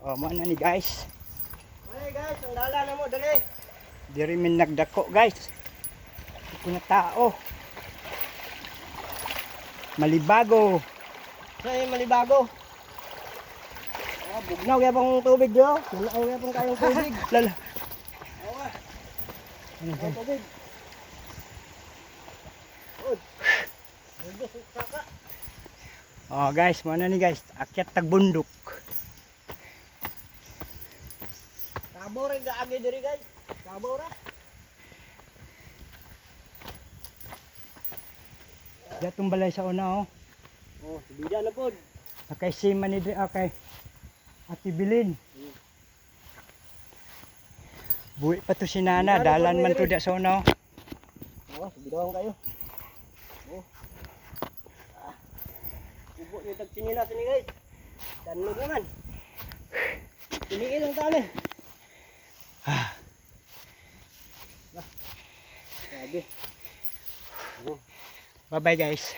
Oh, mo na ni guys. Hey guys, ang dala na mo dali. Diri min nagdako guys. Kuna tao. Malibago. Sa Malibago. Bugnaw ya pang tubig yo. Bugnaw ya pang kayong tubig. Lala. Awa. Ang tubig. Oy. Saka. Oh guys, mo na ni guys. Akyat tag bundok. Kabor ga agi diri guys. Kabor ah. Datong balay sa una oh. Oh, bida na pod. Akay si manidri okay. Ati Bilin. Buwi pa to si Nana, dalan man to da sa una. Oh, bidawang kayo. Oh. Ubo ni tag sinila sini guys. Danlog naman. Tiniil ang tali. Grabe. Bye bye guys.